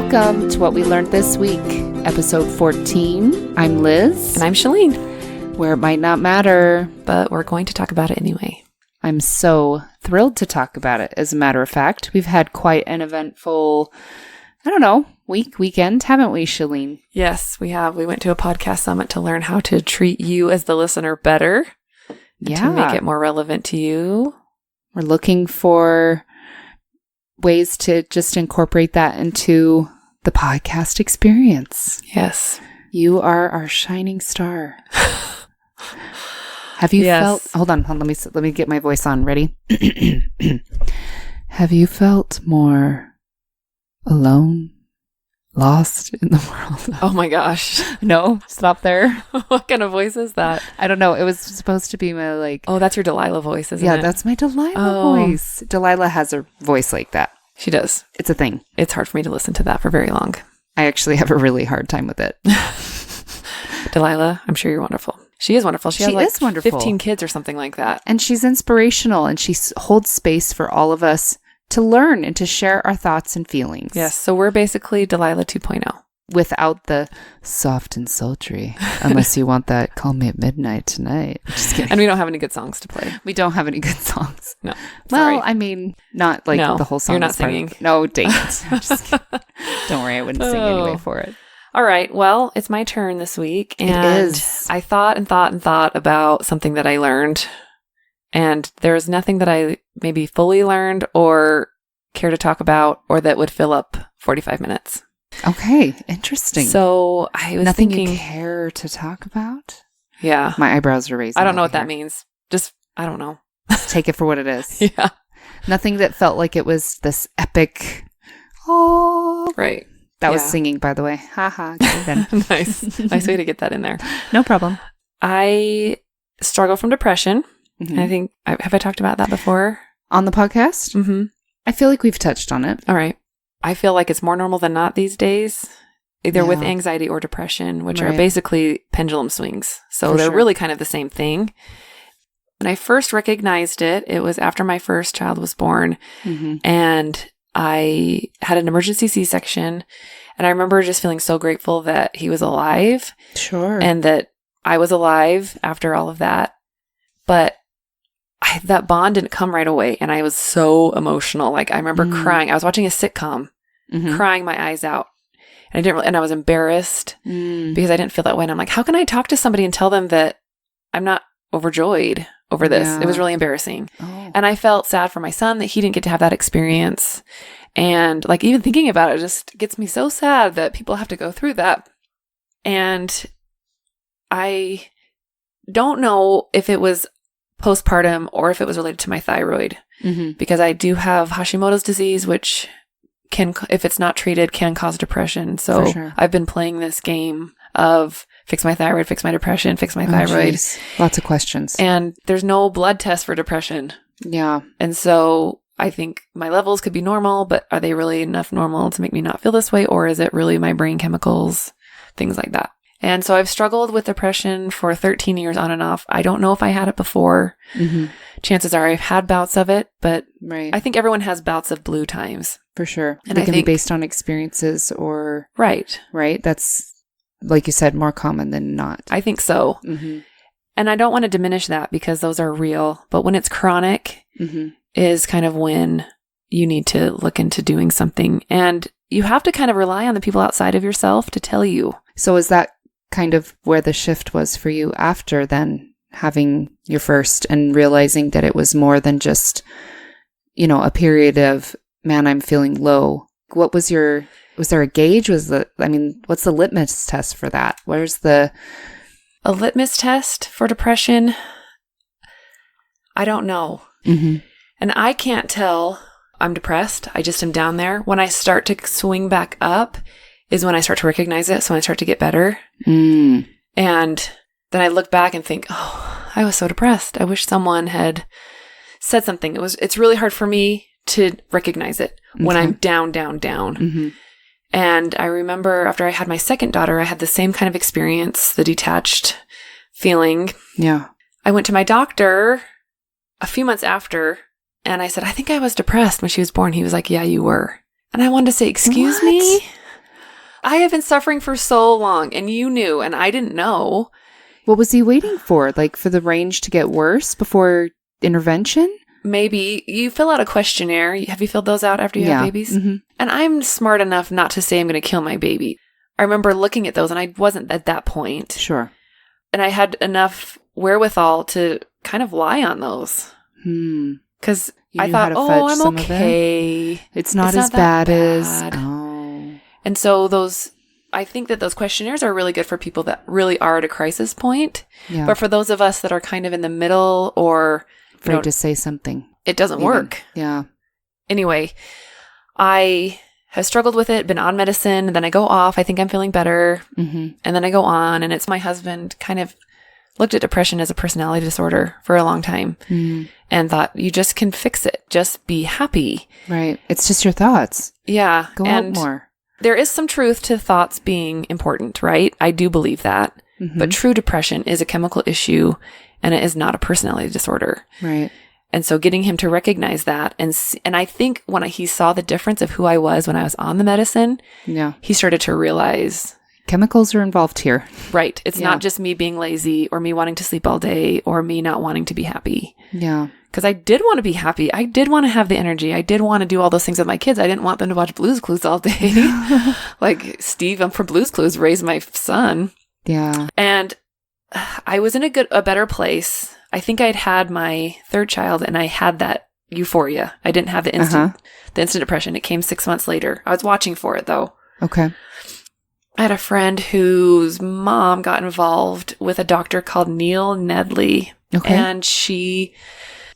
Welcome to What We Learned This Week, episode 14. I'm Liz. And I'm Chalene. Where it might not matter, but we're going to talk about it anyway. I'm so thrilled to talk about it. As a matter of fact, we've had quite an eventful, weekend, haven't we, Chalene? Yes, we have. We went to a podcast summit to learn how to treat you as the listener better. To make it more relevant to you. We're looking for ways to just incorporate that into the podcast experience. Yes. You are our shining star. Have you felt... Hold on. Let me get my voice on. Ready? Have you felt more alone, lost in the world? Oh my gosh. No? Stop there. What kind of voice is that? I don't know. It was supposed to be my Oh, that's your Delilah voice, isn't it? Yeah, that's my Delilah voice. Delilah has a voice like that. She does. It's a thing. It's hard for me to listen to that for very long. I actually have a really hard time with it. Delilah, I'm sure you're wonderful. She is wonderful. She has wonderful. 15 kids or something like that. And she's inspirational, and she holds space for all of us to learn and to share our thoughts and feelings. Yes. So we're basically Delilah 2.0. Without the soft and sultry, unless you want that call me at midnight tonight. Just kidding. And we don't have any good songs to play. We don't have any good songs. No. Well, I mean, not like the whole song. You're not singing. No, dang it. Don't worry, I wouldn't sing anyway for it. All right. Well, it's my turn this week. And it is. I thought about something that I learned. And there's nothing that I maybe fully learned or care to talk about or that would fill up 45 minutes. Okay. Interesting. So I was nothing thinking... you care to talk about? Yeah. My eyebrows are raised. I don't know what that means. Just, I don't know. Just take it for what it is. Yeah. Nothing that felt like it was this epic... Oh. Right. That was singing, by the way. Haha. Nice. Nice way to get that in there. No problem. I struggle from depression. Mm-hmm. I think, have I talked about that before? On the podcast? Mm-hmm. I feel like we've touched on it. All right. I feel like it's more normal than not these days, either with anxiety or depression, which are basically pendulum swings. So they're really kind of the same thing. When I first recognized it, it was after my first child was born. Mm-hmm. And I had an emergency C-section. And I remember just feeling so grateful that he was alive. Sure. And that I was alive after all of that. But that bond didn't come right away. And I was so emotional. Like I remember crying. I was watching a sitcom, crying my eyes out. And I was embarrassed because I didn't feel that way. And I'm like, how can I talk to somebody and tell them that I'm not overjoyed over this? Yeah. It was really embarrassing. Oh. And I felt sad for my son that he didn't get to have that experience. And like even thinking about it just gets me so sad that people have to go through that. And I don't know if it was postpartum or if it was related to my thyroid, because I do have Hashimoto's disease, which can, if it's not treated, can cause depression. So I've been playing this game of fix my thyroid, fix my depression, fix my thyroid. Geez. Lots of questions. And there's no blood test for depression. Yeah. And so I think my levels could be normal, but are they really enough normal to make me not feel this way? Or is it really my brain chemicals, things like that? And so I've struggled with depression for 13 years on and off. I don't know if I had it before. Mm-hmm. Chances are I've had bouts of it, but I think everyone has bouts of blue times. For sure. And they can be based on experiences or... Right. That's, like you said, more common than not. I think so. Mm-hmm. And I don't want to diminish that because those are real. But when it's chronic is kind of when you need to look into doing something. And you have to kind of rely on the people outside of yourself to tell you. So is that kind of where the shift was for you after then having your first and realizing that it was more than just, a period of, man, I'm feeling low? What was was there a gauge? What's the litmus test for that? A litmus test for depression? I don't know. Mm-hmm. And I can't tell I'm depressed. I just am down there. When I start to swing back up is when I start to recognize it. So when I start to get better. And then I look back and think, oh, I was so depressed. I wish someone had said something. It's really hard for me to recognize it when I'm down. Mm-hmm. And I remember after I had my second daughter, I had the same kind of experience, the detached feeling. Yeah. I went to my doctor a few months after and I said, I think I was depressed when she was born. He was like, yeah, you were. And I wanted to say, excuse me? I have been suffering for so long, and you knew, and I didn't know. What was he waiting for? Like for the range to get worse before intervention? Maybe. You fill out a questionnaire. Have you filled those out after you have babies? Mm-hmm. And I'm smart enough not to say I'm going to kill my baby. I remember looking at those, and I wasn't at that point. Sure. And I had enough wherewithal to kind of lie on those. Because I thought, I'm okay. It's not as bad as... Oh. And so I think that those questionnaires are really good for people that really are at a crisis point. Yeah. But for those of us that are kind of in the middle or... afraid to say something. It doesn't work. Yeah. Anyway, I have struggled with it, been on medicine, and then I go off. I think I'm feeling better. And then I go on, and it's my husband kind of looked at depression as a personality disorder for a long time and thought, you just can fix it. Just be happy. Right. It's just your thoughts. Yeah. Go out more. There is some truth to thoughts being important, right? I do believe that. But true depression is a chemical issue, and it is not a personality disorder. Right. And so getting him to recognize that, and I think when he saw the difference of who I was when I was on the medicine, he started to realize... chemicals are involved here. Right. It's not just me being lazy or me wanting to sleep all day or me not wanting to be happy. Yeah. Because I did want to be happy. I did want to have the energy. I did want to do all those things with my kids. I didn't want them to watch Blue's Clues all day. Like Steve from Blue's Clues raised my son. Yeah. And I was in a better place. I think I'd had my third child and I had that euphoria. I didn't have the instant depression. It came 6 months later. I was watching for it though. Okay. I had a friend whose mom got involved with a doctor called Neil Nedley. Okay. And she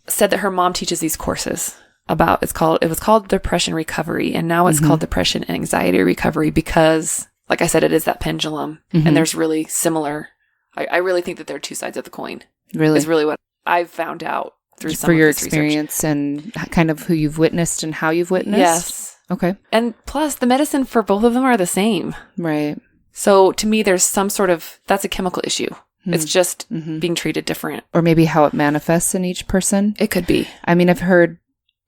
said that her mom teaches these courses about, it was called depression recovery. And now it's called depression and anxiety recovery because, like I said, it is that pendulum. And there's really similar, I really think that there are two sides of the coin. Really? Is really what I've found out through some for of your this experience research. And kind of who you've witnessed and how you've witnessed? Yes. Okay. And plus, the medicine for both of them are the same. Right. So to me, there's some sort of, that's a chemical issue. It's just being treated different. Or maybe how it manifests in each person. It could be. I mean, I've heard,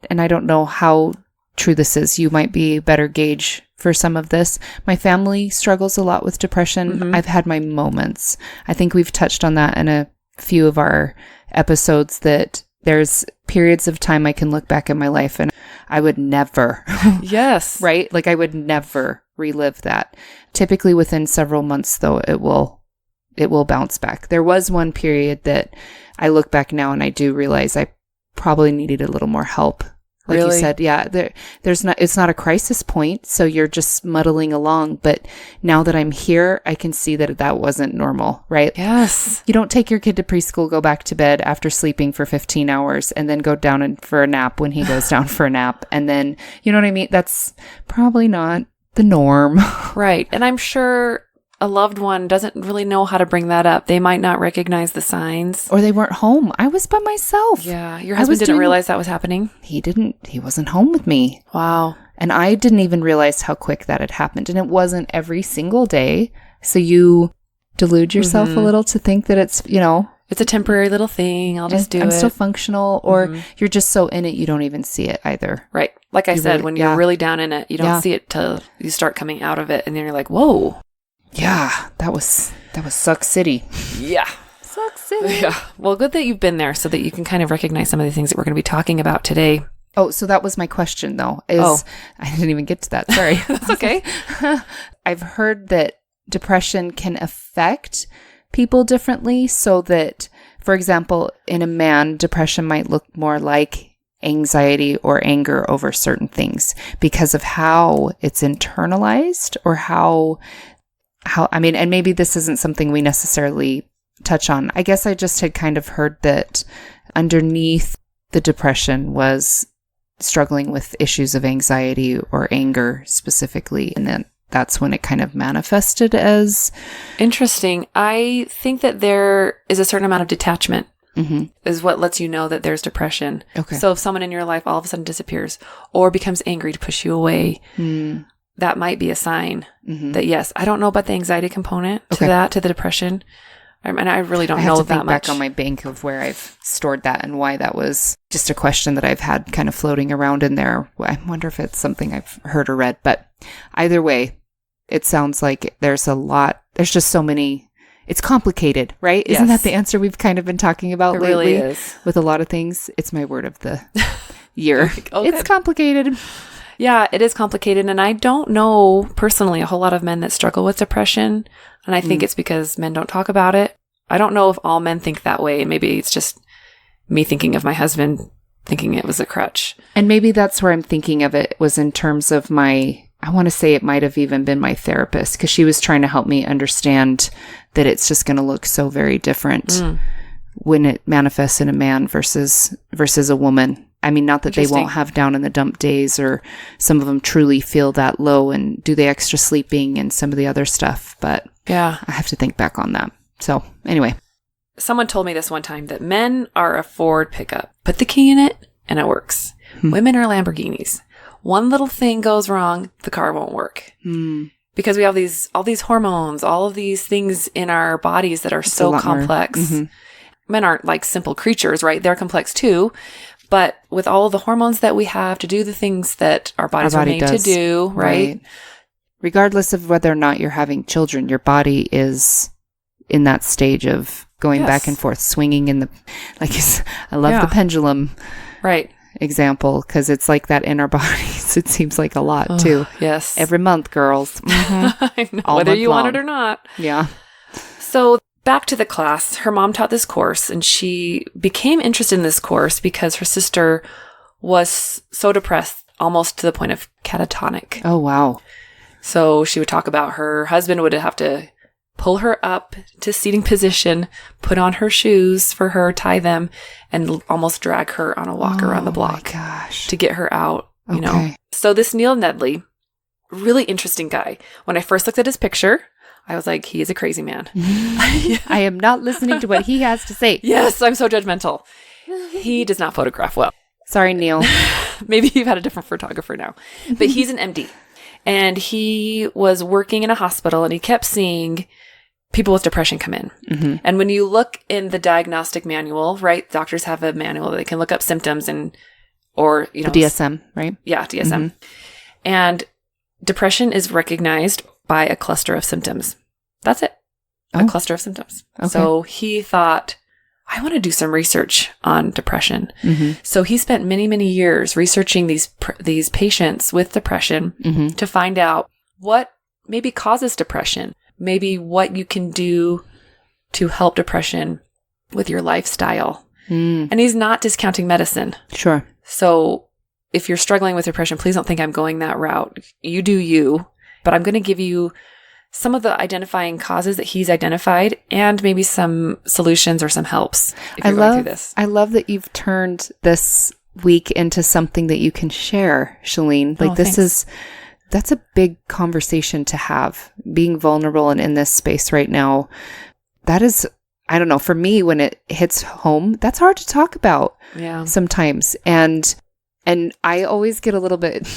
and I don't know how true this is. You might be a better gauge for some of this. My family struggles a lot with depression. I've had my moments. I think we've touched on that in a few of our episodes that there's periods of time I can look back in my life and I would never. Yes. Right? Like I would never relive that. Typically within several months though, it will bounce back. There was one period that I look back now and I do realize I probably needed a little more help. Like you said, it's not a crisis point, so you're just muddling along. But now that I'm here, I can see that wasn't normal, right? Yes. You don't take your kid to preschool, go back to bed after sleeping for 15 hours, and then go down for a nap when he goes down for a nap. And then, you know what I mean? That's probably not the norm. Right. And I'm sure a loved one doesn't really know how to bring that up. They might not recognize the signs. Or they weren't home. I was by myself. Yeah. Your husband didn't realize that was happening? He wasn't home with me. Wow. And I didn't even realize how quick that had happened. And it wasn't every single day. So you delude yourself a little to think that it's, it's a temporary little thing. I'll just do it. I'm still functional. Or you're just so in it, you don't even see it either. Right. Like I said, when you're really down in it, you don't see it till you start coming out of it. And then you're like, whoa. Yeah, that was Suck City. Yeah. Suck City. Yeah. Well, good that you've been there so that you can kind of recognize some of the things that we're going to be talking about today. Oh, so that was my question, though. I didn't even get to that. Sorry. That's okay. I've heard that depression can affect people differently so that, for example, in a man, depression might look more like anxiety or anger over certain things because of how it's internalized or how I mean, and maybe this isn't something we necessarily touch on. I guess I just had kind of heard that underneath the depression was struggling with issues of anxiety or anger specifically. And then that's when it kind of manifested as. Interesting. I think that there is a certain amount of detachment is what lets you know that there's depression. Okay. So if someone in your life all of a sudden disappears or becomes angry to push you away, that might be a sign that, yes, I don't know about the anxiety component to the depression. And I really don't know that much. I have to think back on my bank of where I've stored that and why that was just a question that I've had kind of floating around in there. I wonder if it's something I've heard or read. But either way, it sounds like there's just so many. It's complicated, right? Yes. Isn't that the answer we've kind of been talking about lately? Really is. With a lot of things. It's my word of the year. Oh, it's complicated. Yeah, it is complicated. And I don't know personally a whole lot of men that struggle with depression. And I think it's because men don't talk about it. I don't know if all men think that way. Maybe it's just me thinking of my husband thinking it was a crutch. And maybe that's where I'm thinking of it was in terms of I want to say it might have even been my therapist, because she was trying to help me understand that it's just going to look so very different when it manifests in a man versus a woman. I mean, not that they won't have down in the dump days, or some of them truly feel that low and do the extra sleeping and some of the other stuff. But yeah, I have to think back on that. So anyway. Someone told me this one time that men are a Ford pickup. Put the key in it and it works. Women are Lamborghinis. One little thing goes wrong, the car won't work. Because we have all these hormones, all of these things in our bodies that are so complex. Men aren't like simple creatures, right? They're complex too. But with all of the hormones that we have to do the things that our bodies are made to do, right? Regardless of whether or not you're having children, your body is in that stage of going back and forth, swinging in the, I love the pendulum. Right. Example, because it's like that in our bodies. It seems like a lot too. Yes. Every month, girls. I know, whether you want it or not. Yeah. So back to the class, her mom taught this course, and she became interested in this course because her sister was so depressed, almost to the point of catatonic. Oh, wow. So she would talk about her husband would have to pull her up to seating position, put on her shoes for her, tie them, and almost drag her on a walk around the block to get her out, you know. So this Neil Nedley, really interesting guy. When I first looked at his picture, I was like, he is a crazy man. I am not listening to what he has to say. Yes, I'm so judgmental. He does not photograph well. Sorry, Neil. Maybe you've had a different photographer now. But he's an MD. And he was working in a hospital, and he kept seeing people with depression come in. And when you look in the diagnostic manual, right, doctors have a manual that they can look up symptoms or, you know. The DSM, right? Yeah, DSM. And depression is recognized by a cluster of symptoms. That's it. A cluster of symptoms. Okay. So he thought, I want to do some research on depression. So he spent many, many years researching these patients with depression to find out what maybe causes depression, maybe what you can do to help depression with your lifestyle. And he's not discounting medicine. Sure. So if you're struggling with depression, please don't think I'm going that route. You do you, but I'm going to give you some of the identifying causes that he's identified and maybe some solutions or some helps if you're going through this. I love that you've turned this week into something that you can share, Chalene. Like that's a big conversation to have, being vulnerable and in this space right now. That is, I don't know, for me, when it hits home, that's hard to talk about sometimes. And I always get a little bit,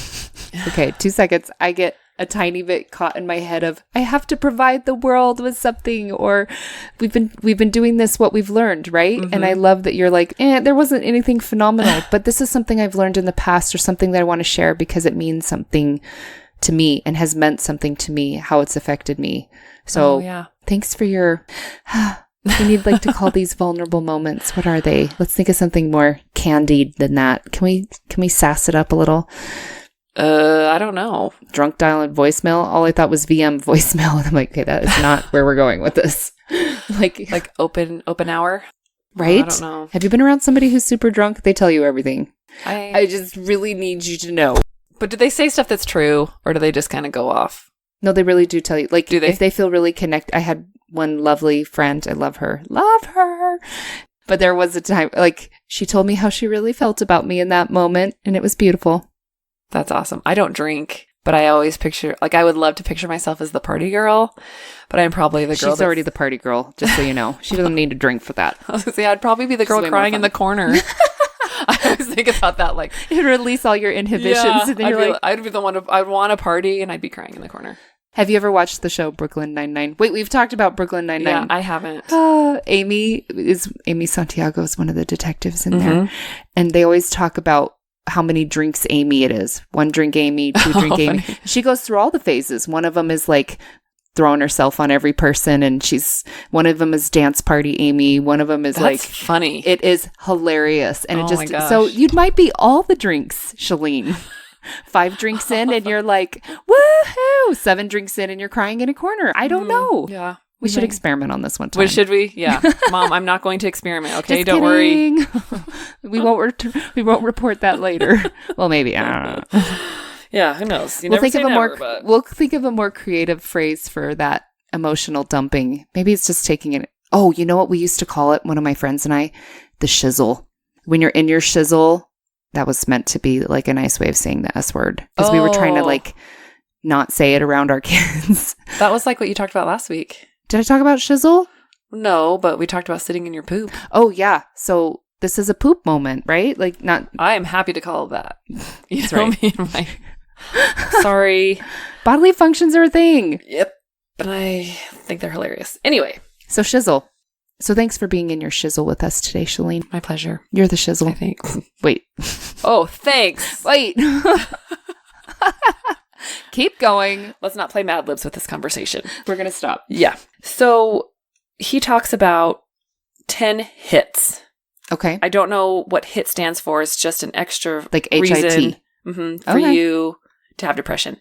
okay, 2 seconds. I get a tiny bit caught in my head of, I have to provide the world with something, or we've been doing this, what we've learned, right? And I love that you're like, there wasn't anything phenomenal, but this is something I've learned in the past, or something that I want to share because it means something to me and has meant something to me, how it's affected me. So thanks for your, we need like to call these vulnerable moments. What are they? Let's think of something more candied than that. Can we sass it up a little? I don't know. Drunk dial voicemail. All I thought was VM voicemail. And I'm like, okay, that is not where we're going with this. like open hour. Right? I don't know. Have you been around somebody who's super drunk? They tell you everything. I just really need you to know. But do they say stuff that's true, or do they just kind of go off? No, they really do tell you. Like, do they? If they feel really connected. I had one lovely friend. I love her. Love her. But there was a time, like, she told me how she really felt about me in that moment, and it was beautiful. That's awesome. I don't drink, but I always picture, like, I would love to picture myself as the party girl, but I'm probably the girl. She's already the party girl, just so you know. She doesn't need to drink for that. I was going to say, I'd probably be the girl crying in the corner. I always think about that, like, it'd release all your inhibitions. Yeah, and then I'd be the one, I'd want a party, and I'd be crying in the corner. Have you ever watched the show Brooklyn Nine-Nine? Wait, we've talked about Brooklyn Nine-Nine. Yeah, I haven't. Amy Santiago is one of the detectives in there. And they always talk about how many drinks Amy it is. 1 drink Amy, 2 drink Amy. Funny. She goes through all the phases. One of them is like throwing herself on every person, and one of them is dance party Amy. One of them is That's like funny. It is hilarious. And Oh it my just, gosh. so you might be all the drinks, Chalene. 5 drinks in and you're like, woohoo! 7 drinks in and you're crying in a corner. I don't know. Yeah. We should experiment on this one time. Well, should we? Yeah. Mom, I'm not going to experiment. Okay. Just Don't worry. we won't report that later. Well, maybe. I don't know. Yeah. Who knows? We'll think of a more creative phrase for that emotional dumping. Maybe it's just taking it. Oh, you know what we used to call it? One of my friends and I, the shizzle. When you're in your shizzle, that was meant to be like a nice way of saying the S word. Because we were trying to like not say it around our kids. That was like what you talked about last week. Did I talk about shizzle? No, but we talked about sitting in your poop. Oh, yeah. So this is a poop moment, right? Like not. I am happy to call it that. You That's know right. me and my. Sorry. Bodily functions are a thing. Yep. But I think they're hilarious. Anyway. So shizzle. So thanks for being in your shizzle with us today, Chalene. My pleasure. You're the I shizzle. think. Wait. Oh, thanks. Wait. Keep going. Let's not play Mad Libs with this conversation. We're going to stop. Yeah. So he talks about 10 hits. Okay. I don't know what HIT stands for. It's just an extra Like reason HIT. for you to have depression.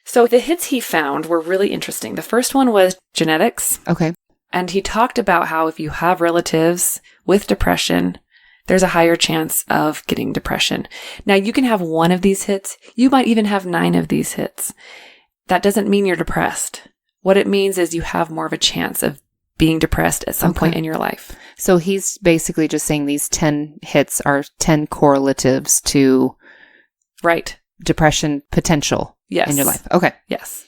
So the hits he found were really interesting. The first one was genetics. Okay. And he talked about how if you have relatives with depression, there's a higher chance of getting depression. Now, you can have one of these hits. You might even have 9 of these hits. That doesn't mean you're depressed. What it means is you have more of a chance of being depressed at some point in your life. So he's basically just saying these 10 hits are 10 correlatives to depression potential in your life. Okay. Yes.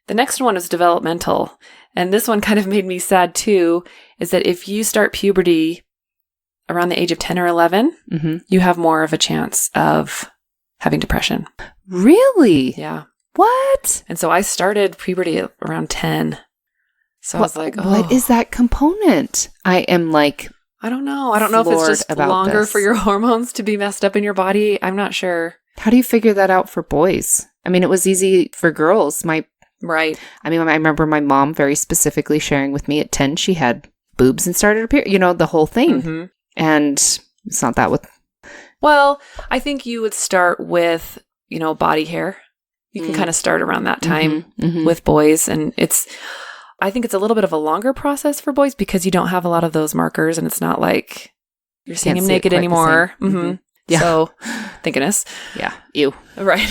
The next one is developmental. And this one kind of made me sad too, is that if you start puberty around the age of 10 or 11, you have more of a chance of having depression. Really? Yeah. What? And so I started puberty at around 10. So I was like, oh. What is that component? I am like, I don't know. I don't know if it's just longer for your hormones to be messed up in your body. I'm not sure. How do you figure that out for boys? I mean, it was easy for girls. Right. I mean, I remember my mom very specifically sharing with me at 10, she had boobs and started appearing, the whole thing. Mm-hmm. And it's not that with... Well, I think you would start with, body hair. You can kind of start around that time with boys. And I think it's a little bit of a longer process for boys because you don't have a lot of those markers and it's not like you're seeing them naked anymore. Yeah. So, thank goodness. Yeah. Ew. Right.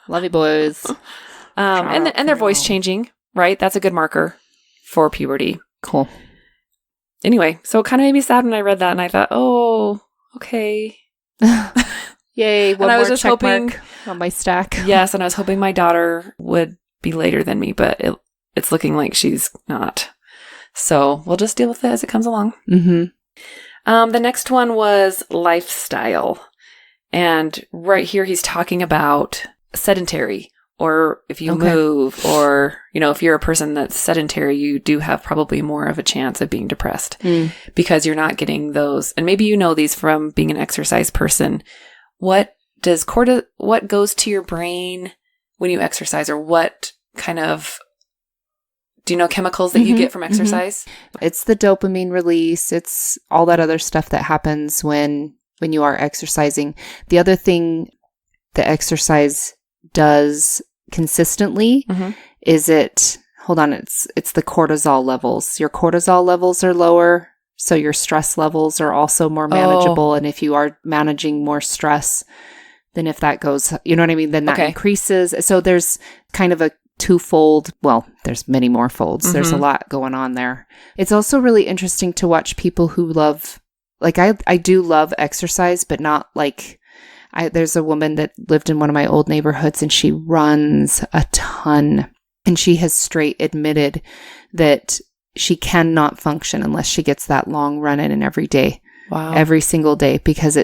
Love you, boys. And their voice changing, right? That's a good marker for puberty. Cool. Anyway, so it kind of made me sad when I read that and I thought, oh, okay. Yay. One and I was more just check hoping mark on my stack. Yes. And I was hoping my daughter would be later than me, but it's looking like she's not. So we'll just deal with it as it comes along. The next one was lifestyle. And right here, he's talking about sedentary, or if you move, or, if you're a person that's sedentary, you do have probably more of a chance of being depressed because you're not getting those. And maybe these from being an exercise person. What goes to your brain when you exercise, or what kind of, do you know chemicals that you get from exercise? It's the dopamine release. It's all that other stuff that happens when you are exercising. The other thing the exercise does consistently is it's the cortisol levels. Your cortisol levels are lower, so your stress levels are also more manageable. And if you are managing more stress, then if that goes, you know what I mean, then that increases. So there's kind of a twofold, well, there's many more folds. There's a lot going on there. It's also really interesting to watch people who love, like I do love exercise, but not like, there's a woman that lived in one of my old neighborhoods and she runs a ton. And she has straight admitted that she cannot function unless she gets that long run in every day. Wow. Every single day, because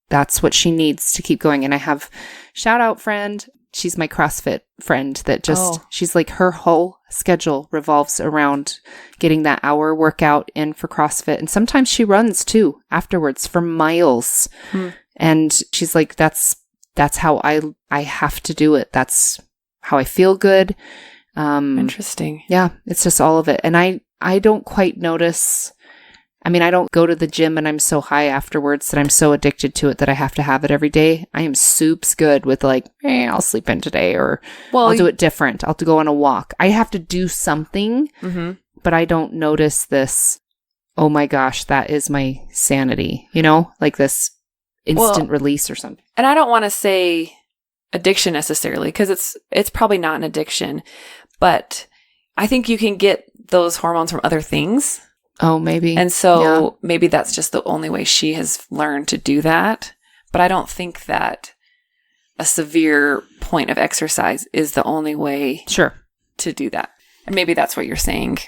that's what she needs to keep going. And I have shout out friend. She's my CrossFit friend that she's like, her whole schedule revolves around getting that hour workout in for CrossFit. And sometimes she runs too afterwards for miles. And she's like, that's how I have to do it. That's how I feel good. Interesting. Yeah, it's just all of it. And I don't quite notice. I mean, I don't go to the gym and I'm so high afterwards that I'm so addicted to it that I have to have it every day. I am soups good with like, I'll sleep in today, or I'll do it different. I'll have to go on a walk. I have to do something, but I don't notice this, oh my gosh, that is my sanity, like this instant release or something. And I don't want to say addiction necessarily, because it's probably not an addiction, but I think you can get those hormones from other things. Oh, maybe. And so maybe that's just the only way she has learned to do that. But I don't think that a severe point of exercise is the only way to do that. And maybe that's what you're saying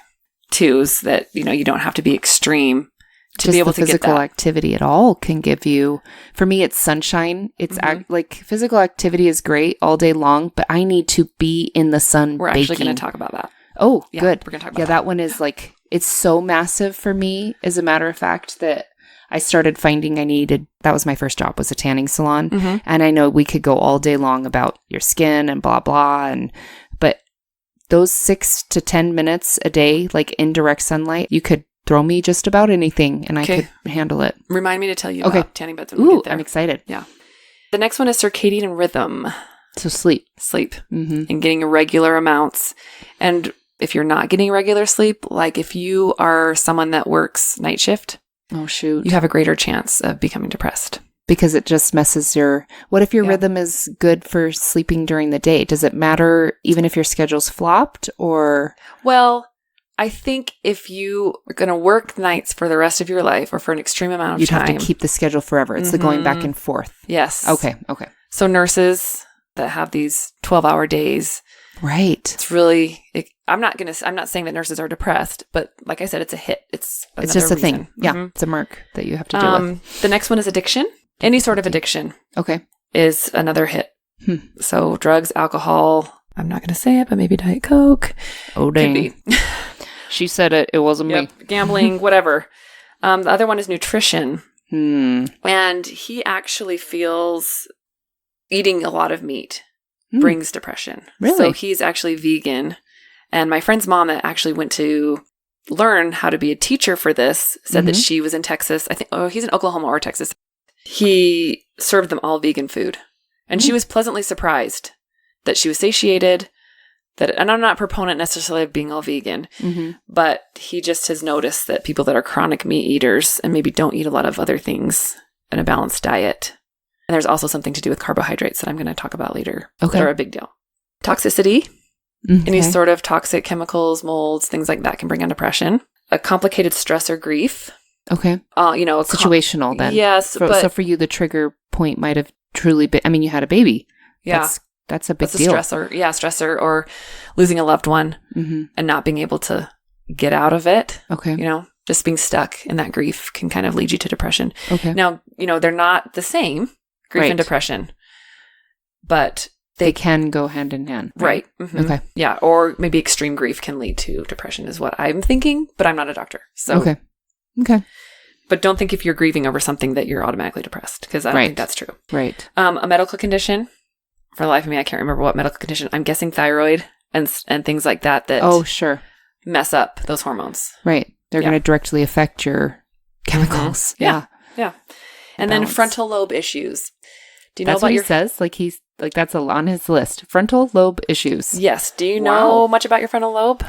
too, is that, you don't have to be extreme to be able to get that. Physical activity at all can give you, for me, it's sunshine. It's like physical activity is great all day long, but I need to be in the sun. We're actually going to talk about that. Oh, yeah, good. We're going to talk about that one is like, it's so massive for me, as a matter of fact, that I started finding that was my first job, was a tanning salon. And I know we could go all day long about your skin and blah, blah. But those 6 to 10 minutes a day, like in direct sunlight, you could throw me just about anything and I could handle it. Remind me to tell you about tanning beds when we get there. I'm excited. Yeah. The next one is circadian rhythm. So sleep. And getting regular amounts. And if you're not getting regular sleep, like if you are someone that works night shift, oh shoot, you have a greater chance of becoming depressed. Because it just messes what if your rhythm is good for sleeping during the day? Does it matter even if your schedule's flopped, or? Well, I think if you are going to work nights for the rest of your life or for an extreme amount of time. You'd have to keep the schedule forever. It's the going back and forth. Yes. Okay. So nurses that have these 12-hour days. Right. It's really, I'm not saying that nurses are depressed, but like I said, it's a hit. It's just a thing. Yeah. It's a mark that you have to deal with. The next one is addiction. Any sort of addiction. Okay. Is another hit. So drugs, alcohol, I'm not going to say it, but maybe Diet Coke. Oh, dang. Could be. She said it. It wasn't me. Gambling, whatever. The other one is nutrition. And he actually feels eating a lot of meat brings depression. Really? So he's actually vegan. And my friend's mom that actually went to learn how to be a teacher for this said that she was in Texas. I think, he's in Oklahoma or Texas. He served them all vegan food. And she was pleasantly surprised that she was satiated. And I'm not a proponent necessarily of being all vegan, but he just has noticed that people that are chronic meat eaters and maybe don't eat a lot of other things in a balanced diet. And there's also something to do with carbohydrates that I'm going to talk about later. Okay. They're a big deal. Toxicity. Any sort of toxic chemicals, molds, things like that can bring on depression. A complicated stress or grief. Okay. Situational then. Yes. So for you, the trigger point might have truly been, you had a baby. Yeah. That's a big deal. Stressor or losing a loved one and not being able to get out of it. Okay. Just being stuck in that grief can kind of lead you to depression. Okay. Now, they're not the same, grief and depression, but they can go hand in hand. Right. Okay. Yeah. Or maybe extreme grief can lead to depression is what I'm thinking, but I'm not a doctor. So. Okay. But don't think if you're grieving over something that you're automatically depressed, because I don't think that's true. Right. A medical condition. For the life of me, I can't remember what medical condition. I'm guessing thyroid and things like that mess up those hormones. Right. They're going to directly affect your chemicals. Yeah. And then frontal lobe issues. Do you know that's about what he says? He's that's on his list. Frontal lobe issues. Yes. Do you know much about your frontal lobe?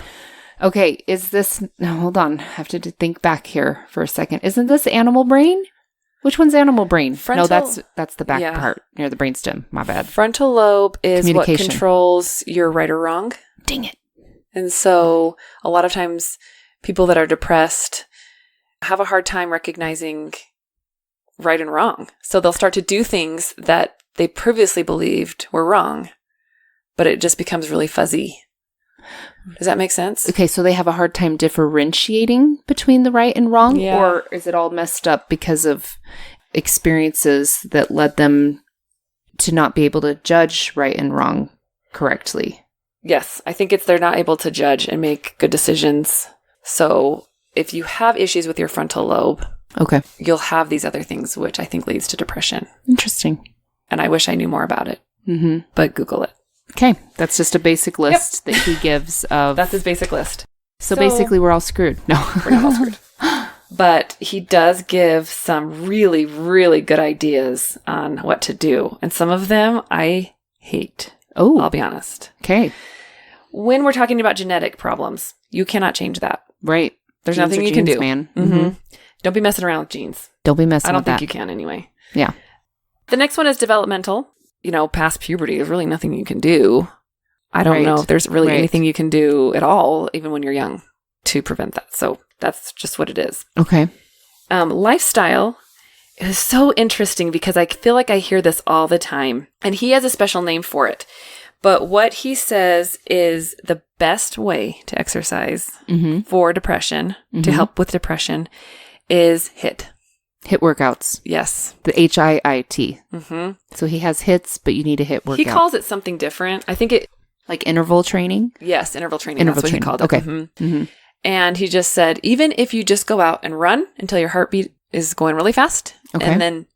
Okay. Is this... No, hold on. I have to think back here for a second. Isn't this animal brain? Which one's animal brain? No, that's the back part near the brainstem. My bad. Frontal lobe is what controls your right or wrong. Dang it. And so a lot of times people that are depressed have a hard time recognizing right and wrong. So they'll start to do things that they previously believed were wrong, but it just becomes really fuzzy. Does that make sense? Okay, so they have a hard time differentiating between the right and wrong? Yeah. Or is it all messed up because of experiences that led them to not be able to judge right and wrong correctly? Yes, I think they're not able to judge and make good decisions. So if you have issues with your frontal lobe, Okay. you'll have these other things, which I think leads to depression. Interesting. And I wish I knew more about it. Mm-hmm. But Google it. Okay. That's just a basic list that he gives of... That's his basic list. So basically, we're all screwed. No. We're not all screwed. But he does give some really, really good ideas on what to do. And some of them I hate. Oh. I'll be honest. Okay. When we're talking about genetic problems, you cannot change that. Right. There's Genes nothing are you can genes, do. Man. Mm-hmm. Don't be messing around with genes. Don't be messing I don't with think that. you can anyway. Yeah. The next one is developmental. Past puberty, there's really nothing you can do. I don't know if there's really anything you can do at all, even when you're young, to prevent that. So that's just what it is. Okay. Lifestyle is so interesting because I feel like I hear this all the time. And he has a special name for it. But what he says is the best way to exercise for depression, to help with depression, is HIIT. HIIT workouts. Yes. The HIIT. Mm-hmm. So he has HIITs, but you need a HIIT workout. He calls it something different. I think it... Like interval training? Yes, interval training. Interval That's what training. he called it. Okay. Mm-hmm. Mm-hmm. And he just said, even if you just go out and run until your heartbeat is going really fast, and then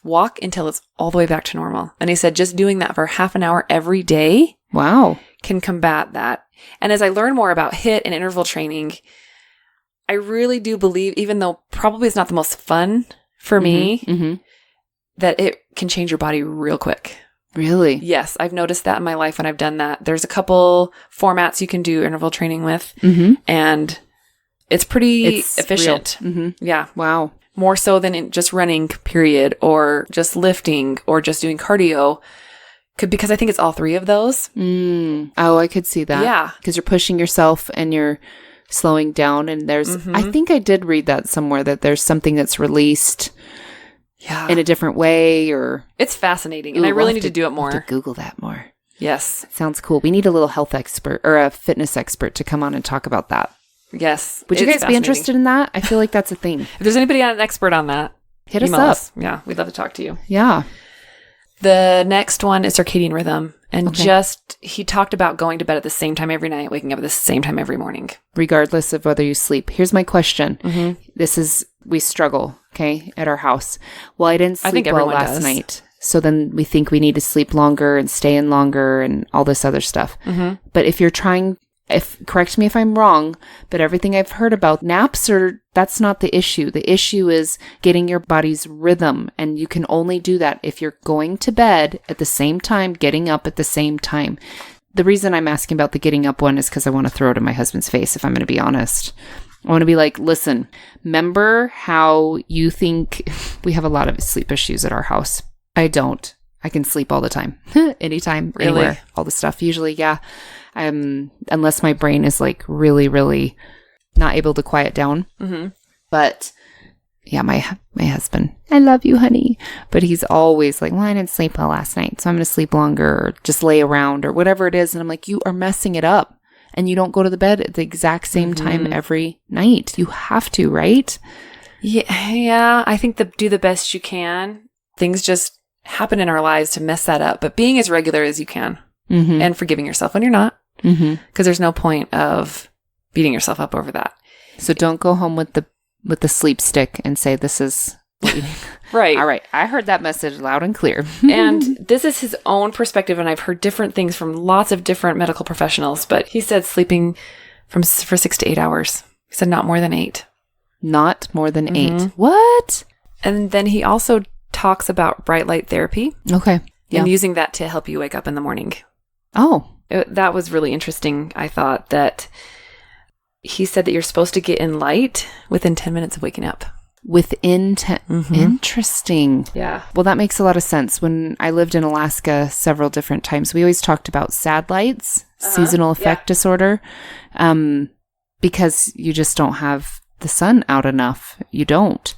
walk until it's all the way back to normal. And he said, just doing that for half an hour every day can combat that. And as I learn more about HIIT and interval training, I really do believe, even though probably it's not the most fun for me, that it can change your body real quick. Really? Yes, I've noticed that in my life when I've done that. There's a couple formats you can do interval training with, and it's pretty efficient. Yeah. Wow. More so than in just running, period, or just lifting, or just doing cardio. Because I think it's all three of those. Oh, I could see that. Yeah. Because you're pushing yourself and you're slowing down. And there's, I think I did read that somewhere, that there's something that's released in a different way, or... It's fascinating, and I really need to do it more. I'll have to Google that more. Yes. Sounds cool. We need a little health expert or a fitness expert to come on and talk about that. Yes. Would you guys be interested in that? I feel like that's a thing. If there's anybody an expert on that, hit us up. Yeah, we'd love to talk to you. Yeah. The next one is circadian rhythm. And he talked about going to bed at the same time every night, waking up at the same time every morning. Regardless of whether you sleep. Here's my question. We struggle, at our house. Well, I didn't sleep well last night. So then we think we need to sleep longer and stay in longer and all this other stuff. But if you're trying... correct me if I'm wrong, but everything I've heard about naps that's not the issue. The issue is getting your body's rhythm. And you can only do that if you're going to bed at the same time, getting up at the same time. The reason I'm asking about the getting up one is because I want to throw it in my husband's face, if I'm going to be honest. I want to be like, listen, remember how you think we have a lot of sleep issues at our house? I don't. I can sleep all the time. Anytime, anywhere, all the stuff. Usually, yeah. Unless my brain is like really, really not able to quiet down. But yeah, my husband, I love you, honey. But he's always like, well, I didn't sleep well last night, so I'm going to sleep longer, or just lay around, or whatever it is. And I'm like, you are messing it up. And you don't go to the bed at the exact same time every night. You have to, right? Yeah. I think do the best you can. Things just happen in our lives to mess that up. But being as regular as you can and forgiving yourself when you're not. Because there's no point of beating yourself up over that. So don't go home with the sleep stick and say, this is what you need. Right. All right. I heard that message loud and clear. And this is his own perspective, and I've heard different things from lots of different medical professionals, but he said sleeping for 6 to 8 hours. He said not more than 8. Not more than 8. What? And then he also talks about bright light therapy. Okay. Yeah. And using that to help you wake up in the morning. Oh. That was really interesting. I thought that he said that you're supposed to get in light within 10 minutes of waking up. Within 10. Interesting. Yeah. Well, that makes a lot of sense. When I lived in Alaska several different times, we always talked about SAD lights, seasonal affect disorder, because you just don't have the sun out enough. You don't.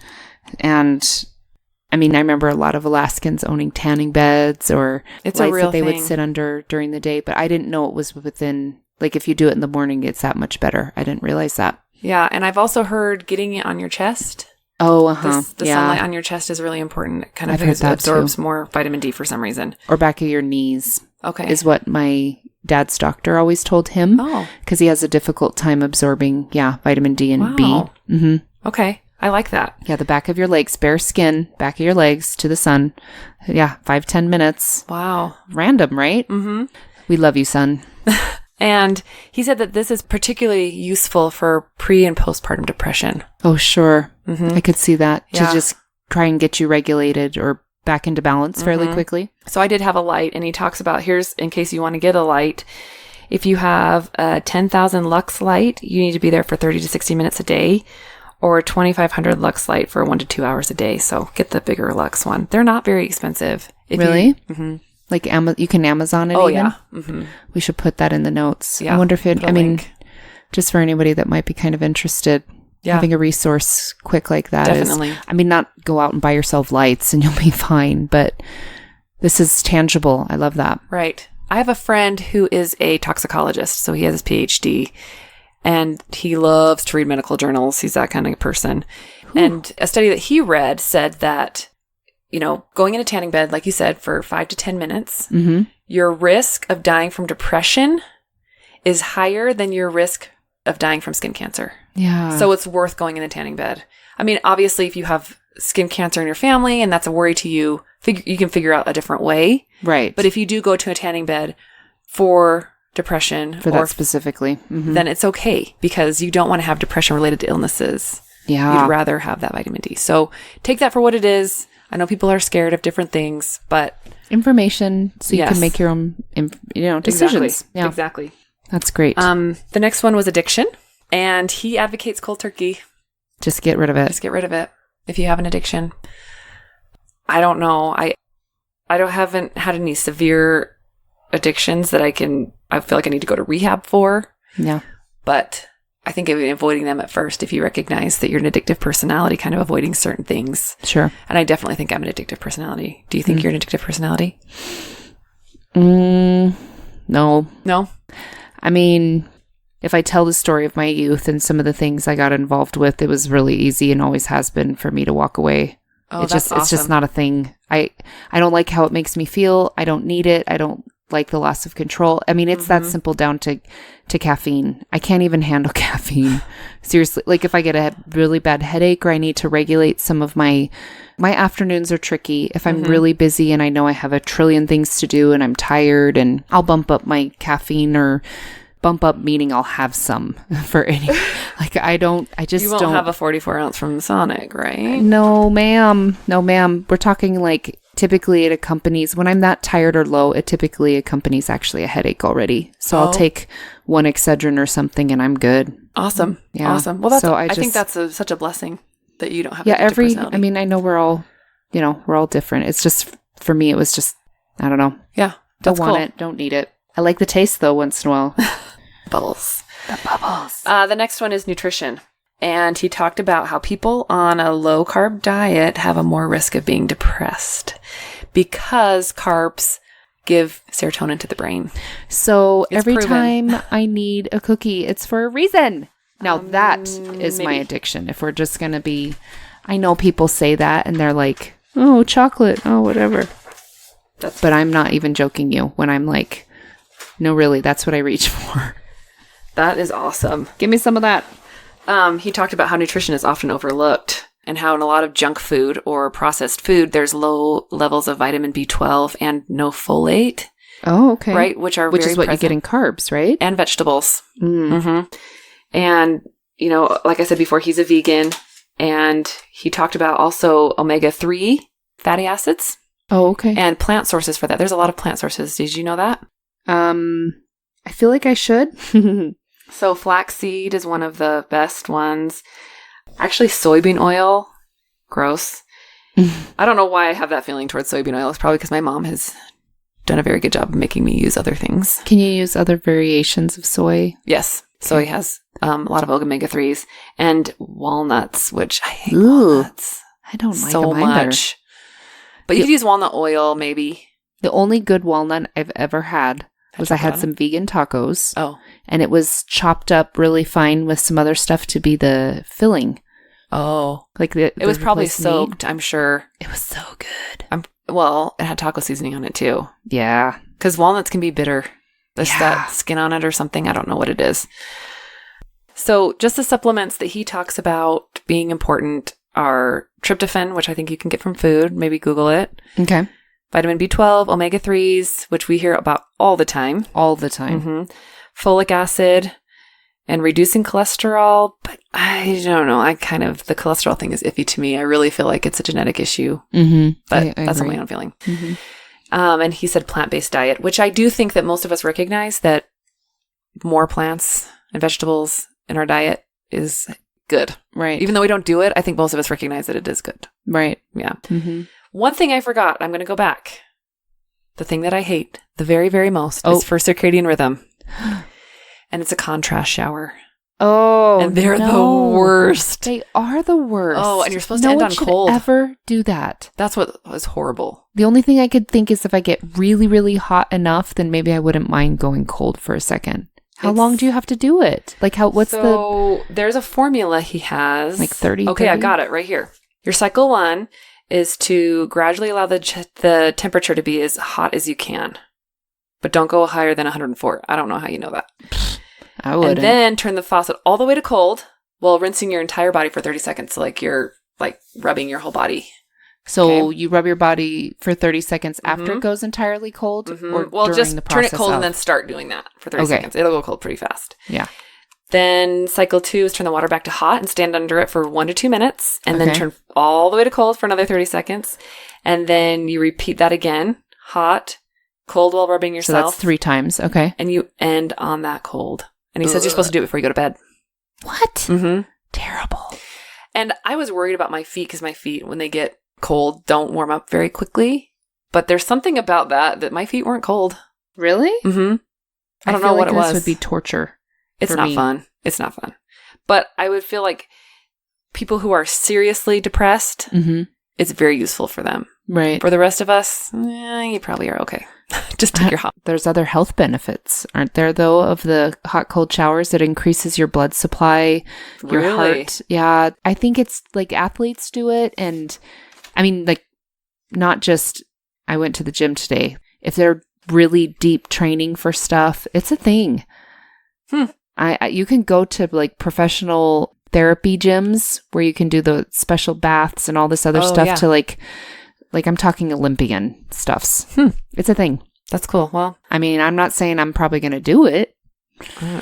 And I mean, I remember a lot of Alaskans owning tanning beds or it's lights a real that they thing. would sit under during the day, but I didn't know it was within, like if you do it in the morning, it's that much better. I didn't realize that. Yeah. And I've also heard getting it on your chest. Oh, The sunlight on your chest is really important. It kind of absorbs more vitamin D for some reason. Or back of your knees. Okay. Is what my dad's doctor always told him. Oh. Because he has a difficult time absorbing, vitamin D and B. Okay. I like that. Yeah, the back of your legs, bare skin, back of your legs to the sun. Yeah, 5-10 minutes. Wow. Random, right? Mm-hmm. We love you, son. And he said that this is particularly useful for pre- and postpartum depression. Oh, sure. I could see that. Yeah. To just try and get you regulated or back into balance fairly quickly. So I did have a light, and he talks about, here's, in case you want to get a light, if you have a 10,000 lux light, you need to be there for 30 to 60 minutes a day, or a 2,500 lux light for 1 to 2 hours a day. So get the bigger lux one. They're not very expensive. Really? Like you can Amazon it even? Yeah. We should put that in the notes. Yeah, I wonder if it, I mean, link. just for anybody that might be kind of interested, having a resource quick like that Definitely. is, I mean, not go out and buy yourself lights and you'll be fine, but this is tangible. I love that. Right. I have a friend who is a toxicologist, so he has his PhD, and he loves to read medical journals. He's that kind of person. And a study that he read said that, you know, going in a tanning bed, like you said, for 5 to 10 minutes, your risk of dying from depression is higher than your risk of dying from skin cancer. Yeah. So it's worth going in a tanning bed. I mean, obviously, if you have skin cancer in your family and that's a worry to you, you can figure out a different way. Right. But if you do go to a tanning bed for depression, for that specifically, then it's okay, because you don't want to have depression related to illnesses. Yeah. You'd rather have that vitamin D. So take that for what it is. I know people are scared of different things, but information, so you can make your own, decisions. Exactly. Yeah. Exactly. That's great. The next one was addiction, and he advocates cold turkey. Just get rid of it. Just get rid of it if you have an addiction. I don't know. Haven't had any severe addictions that I feel like I need to go to rehab for. Yeah. But I think avoiding them at first, if you recognize that you're an addictive personality, kind of avoiding certain things. Sure. And I definitely think I'm an addictive personality. Do you think you're an addictive personality? No. No? I mean, if I tell the story of my youth and some of the things I got involved with, it was really easy and always has been for me to walk away. Oh, It's that's awesome. It's just not a thing. I don't like how it makes me feel. I don't need it. I don't like the loss of control. I mean, it's that simple down to caffeine. I can't even handle caffeine. Seriously. Like if I get a really bad headache or I need to regulate some of my afternoons are tricky. If I'm really busy and I know I have a trillion things to do and I'm tired, and I'll bump up my caffeine, or bump up meaning I'll have some for any, like you won't have a 44 ounce from Sonic, right? No, ma'am. We're talking like typically it accompanies, when I'm that tired or low, it typically accompanies actually a headache already. So I'll take one Excedrin or something and I'm good. Awesome. Yeah. Awesome. Well, I think that's such a blessing that you don't have a personality. I mean, I know we're all different. It's just, for me, it was just, I don't know. Yeah. Don't want it. Don't need it. I like the taste though once in a while. Bubbles. The bubbles. The next one is nutrition. And he talked about how people on a low carb diet have a more risk of being depressed because carbs give serotonin to the brain. So It's every proven. time I need a cookie, it's for a reason. Now that is my maybe. addiction. If we're just going to be, I know people say that and they're like, oh, chocolate, oh, whatever. But I'm not even joking you when I'm like, no, really, that's what I reach for. That is awesome. Give me some of that. He talked about how nutrition is often overlooked and how in a lot of junk food or processed food, there's low levels of vitamin B12 and no folate. Oh, okay. Right? Which is what you get in carbs, right? And vegetables. And, like I said before, he's a vegan, and he talked about also omega-3 fatty acids. Oh, okay. And plant sources for that. There's a lot of plant sources. Did you know that? I feel like I should. So flaxseed is one of the best ones. Actually, soybean oil, gross. I don't know why I have that feeling towards soybean oil. It's probably because my mom has done a very good job of making me use other things. Can you use other variations of soy? Yes. Soy has a lot of omega-3s and walnuts, which I hate Ooh, walnuts. I don't like so them either. much. But you could use walnut oil, maybe. The only good walnut I've ever had was I had chocolate on some vegan tacos. Oh. And it was chopped up really fine with some other stuff to be the filling. Oh. Like it was probably replaced meat. soaked, I'm sure. It was so good. It had taco seasoning on it too. Yeah. Because walnuts can be bitter. There's that skin on it or something. I don't know what it is. So just the supplements that he talks about being important are tryptophan, which I think you can get from food. Maybe Google it. Okay. Vitamin B12, omega-3s, which we hear about all the time. All the time. Mm-hmm. Folic acid and reducing cholesterol. But I don't know. The cholesterol thing is iffy to me. I really feel like it's a genetic issue. Mm-hmm. But I that's agree. my own feeling. Mm-hmm. And he said plant-based diet, which I do think that most of us recognize that more plants and vegetables in our diet is good. Right. Even though we don't do it, I think most of us recognize that it is good. Right. Yeah. Mm-hmm. One thing I forgot, I'm going to go back. The thing that I hate the very, very most is for circadian rhythm. And it's a contrast shower. Oh, and they're the worst. They are the worst. Oh, and you're supposed to end on cold. No one should ever do that. That's what was horrible. The only thing I could think is if I get really, really hot enough, then maybe I wouldn't mind going cold for a second. How long do you have to do it? Like there's a formula he has. Like 30? Okay, 30? I got it right here. Your cycle 1 is to gradually allow the temperature to be as hot as you can. But don't go higher than 104. I don't know how you know that. I wouldn't. And then turn the faucet all the way to cold while rinsing your entire body for 30 seconds. So like you're like rubbing your whole body. So you rub your body for 30 seconds after it goes entirely cold? Or during just the turn it process cold of? and then start doing that for 30 seconds. It'll go cold pretty fast. Yeah. Then cycle 2 is turn the water back to hot and stand under it for 1 to 2 minutes. And then turn all the way to cold for another 30 seconds. And then you repeat that again. Hot, cold while rubbing yourself. So that's 3 times. Okay. And you end on that cold. And he says you're supposed to do it before you go to bed. What? Mm-hmm. Terrible. And I was worried about my feet because my feet, when they get cold, don't warm up very quickly. But there's something about that my feet weren't cold. Really? Mm-hmm. I don't know what it was. This would be torture. It's not fun. It's not fun. But I would feel like people who are seriously depressed, it's very useful for them. Right. For the rest of us, you probably are okay. Just take your hot. There's other health benefits, aren't there, though, of the hot, cold showers? It increases your blood supply, your heart. Yeah. I think it's like athletes do it. And I mean, like, not just, I went to the gym today. If they're really deep training for stuff, it's a thing. You can go to like professional therapy gyms where you can do the special baths and all this other stuff to like I'm talking Olympian stuffs. It's a thing. That's cool. Well, I mean, I'm not saying I'm probably going to do it.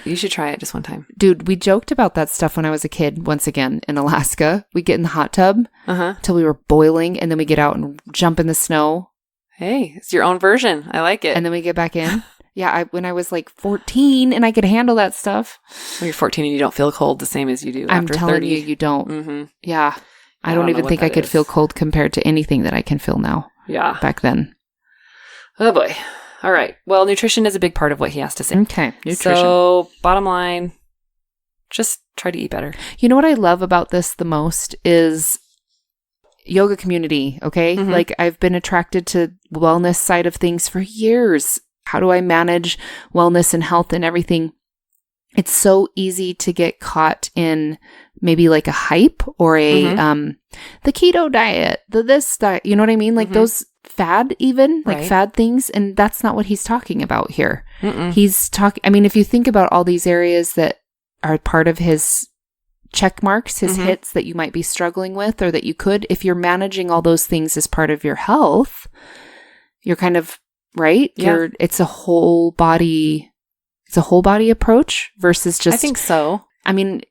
You should try it just one time. Dude, we joked about that stuff when I was a kid, once again, in Alaska. We get in the hot tub till we were boiling, and then we get out and jump in the snow. Hey, it's your own version. I like it. And then we get back in. Yeah, when I was like 14 and I could handle that stuff. When you're 14 and you don't feel cold the same as you do I'm after telling 30. you don't. Mm-hmm. Yeah. I don't even think I could feel cold compared to anything that I can feel now. Yeah. Back then. Oh boy. All right. Well, nutrition is a big part of what he has to say. Okay. Nutrition. So, bottom line, just try to eat better. You know what I love about this the most is yoga community, okay? Like, I've been attracted to wellness side of things for years. How do I manage wellness and health and everything? It's so easy to get caught in maybe like a hype or a the keto diet, the this diet, you know what I mean? Like those fad fad things, and that's not what he's talking about here. He's talking, I mean, if you think about all these areas that are part of his check marks, his hits that you might be struggling with or that you could, if you're managing all those things as part of your health, you're kind of right. Yeah. It's a whole body approach versus just, I think so. I mean,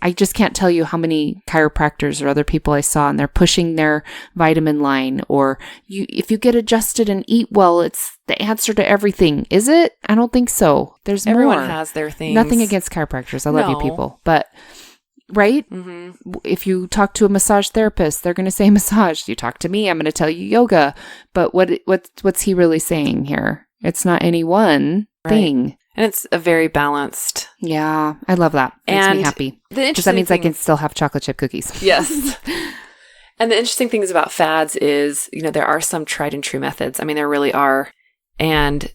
I just can't tell you how many chiropractors or other people I saw, and they're pushing their vitamin line, or if you get adjusted and eat well, it's the answer to everything. Is it? I don't think so. There's Everyone more. has their things. Nothing against chiropractors. I love you people. But, right? If you talk to a massage therapist, they're going to say massage. You talk to me, I'm going to tell you yoga. But what's he really saying here? It's not any one thing. And it's a very balanced. Yeah, I love that. Makes me happy. Because that means I can still have chocolate chip cookies. Yes. And the interesting things about fads is, there are some tried and true methods. I mean, there really are. And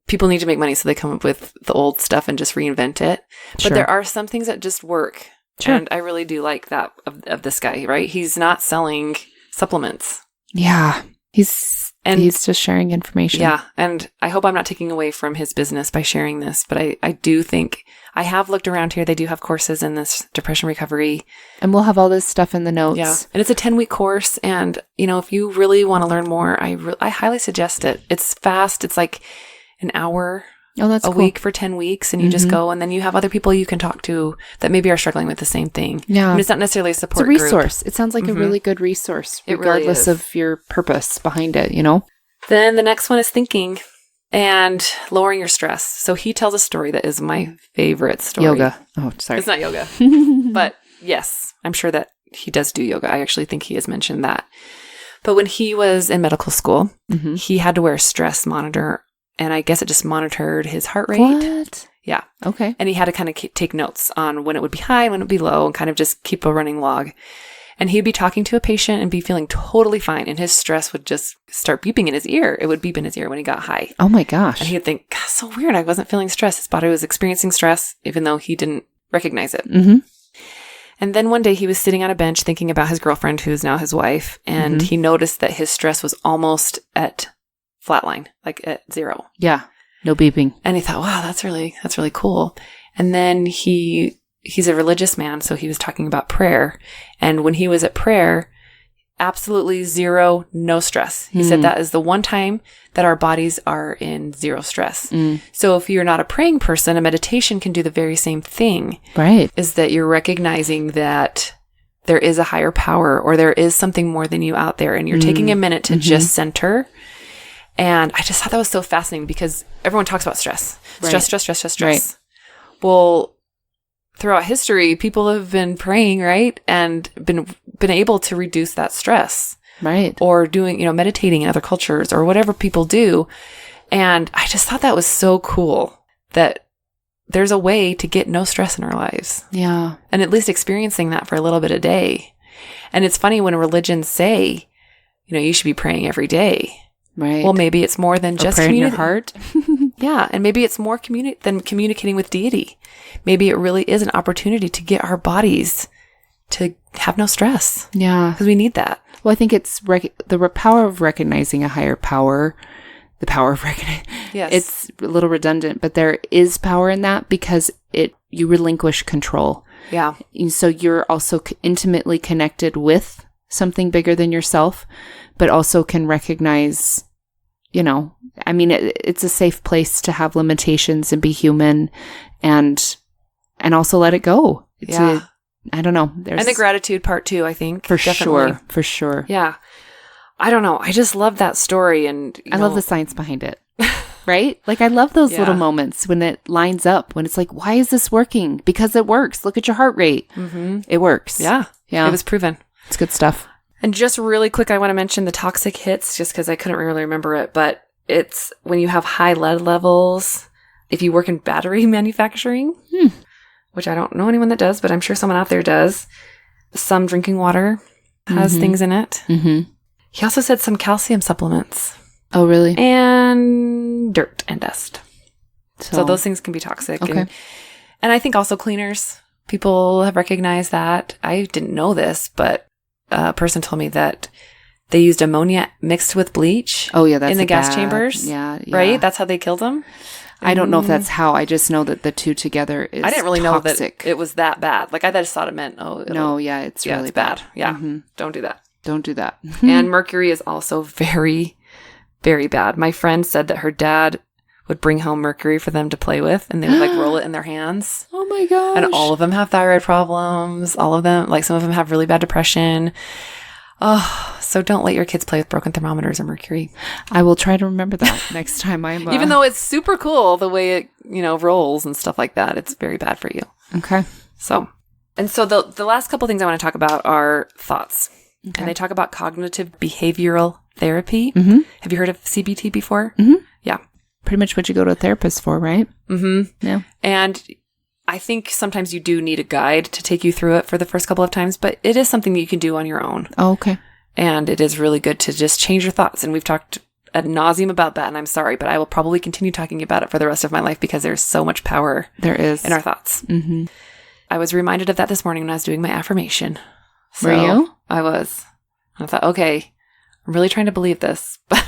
people need to make money, so they come up with the old stuff and just reinvent it. But there are some things that just work. Sure. And I really do like that of this guy, right? He's not selling supplements. Yeah. He's just sharing information. Yeah. And I hope I'm not taking away from his business by sharing this, but I do think I have looked around here. They do have courses in this depression recovery. And we'll have all this stuff in the notes. Yeah. And it's a 10-week course. And, if you really want to learn more, I highly suggest it. It's fast. It's like an hour a week for 10 weeks. And you just go, and then you have other people you can talk to that maybe are struggling with the same thing. Yeah. It's not necessarily a support group. It's a resource. Group. It sounds like a really good resource, really regardless of your purpose behind it, Then the next one is thinking and lowering your stress. So he tells a story that is my favorite story. Yoga. Oh, sorry. It's not yoga. But yes, I'm sure that he does do yoga. I actually think he has mentioned that. But when he was in medical school, he had to wear a stress monitor. And I guess it just monitored his heart rate. What? Yeah. Okay. And he had to kind of take notes on when it would be high and when it would be low and kind of just keep a running log. And he'd be talking to a patient and be feeling totally fine. And his stress would just start beeping in his ear. It would beep in his ear when he got high. Oh my gosh. And he'd think, God, so weird. I wasn't feeling stress. His body was experiencing stress, even though he didn't recognize it. And then one day he was sitting on a bench thinking about his girlfriend, who is now his wife. And he noticed that his stress was almost at flatline, like at 0. Yeah. No beeping. And he thought, wow, that's really cool. And then he's a religious man. So he was talking about prayer. And when he was at prayer, absolutely 0, no stress. He said that is the one time that our bodies are in 0 stress. So if you're not a praying person, a meditation can do the very same thing. Right. Is that you're recognizing that there is a higher power or there is something more than you out there. And you're taking a minute to just center. And I just thought that was so fascinating because everyone talks about stress. Right. Stress. Right. Well, throughout history, people have been praying, right? And been able to reduce that stress. Right. Or doing, meditating in other cultures or whatever people do. And I just thought that was so cool that there's a way to get no stress in our lives. Yeah. And at least experiencing that for a little bit a day. And it's funny when religions say, you should be praying every day. Right. Well, maybe it's more than just praying in your heart. Yeah. And maybe it's more than communicating with deity. Maybe it really is an opportunity to get our bodies to have no stress. Yeah. Because we need that. Well, I think it's the power of recognizing a higher power, the power of recognizing. Yes. It's a little redundant, but there is power in that because you relinquish control. Yeah. And so you're also intimately connected with something bigger than yourself, but also can recognize, it's a safe place to have limitations and be human and also let it go. I don't know. And the gratitude part too, I think. For sure. Yeah. I don't know. I just love that story. And I love the science behind it. Right? Like I love those little moments when it lines up, when it's like, why is this working? Because it works. Look at your heart rate. It works. Yeah. Yeah. It was proven. It's good stuff. And just really quick, I want to mention the toxic hits just because I couldn't really remember it, but it's when you have high lead levels, if you work in battery manufacturing, which I don't know anyone that does, but I'm sure someone out there does. Some drinking water has things in it. He also said some calcium supplements. Oh, really? And dirt and dust. So those things can be toxic. Okay. And I think also cleaners. People have recognized that. I didn't know this, but a person told me that they used ammonia mixed with bleach. Oh, yeah, that's in the gas chambers. Yeah. Right? That's how they killed them. I don't know if that's how. I just know that the two together is I didn't really toxic. know that it was that bad. Like I just thought it meant, it's really bad. Yeah. Don't do that. Don't do that. And mercury is also very, very bad. My friend said that her dad would bring home mercury for them to play with and they would like roll it in their hands. Oh my gosh. And all of them have thyroid problems. All of them, like some of them have really bad depression. Oh, so don't let your kids play with broken thermometers or mercury. I will try to remember that next time I'm... Even though it's super cool the way it, rolls and stuff like that, it's very bad for you. Okay. So the last couple things I want to talk about are thoughts. Okay. And they talk about cognitive behavioral therapy. Have you heard of CBT before? Yeah. Pretty much what you go to a therapist for, right? Yeah. And I think sometimes you do need a guide to take you through it for the first couple of times, but it is something that you can do on your own. Oh, okay. And it is really good to just change your thoughts. And we've talked ad nauseum about that, and I'm sorry, but I will probably continue talking about it for the rest of my life because there's so much power there is in our thoughts. I was reminded of that this morning when I was doing my affirmation. Were you? I was. And I thought, okay, I'm really trying to believe this, but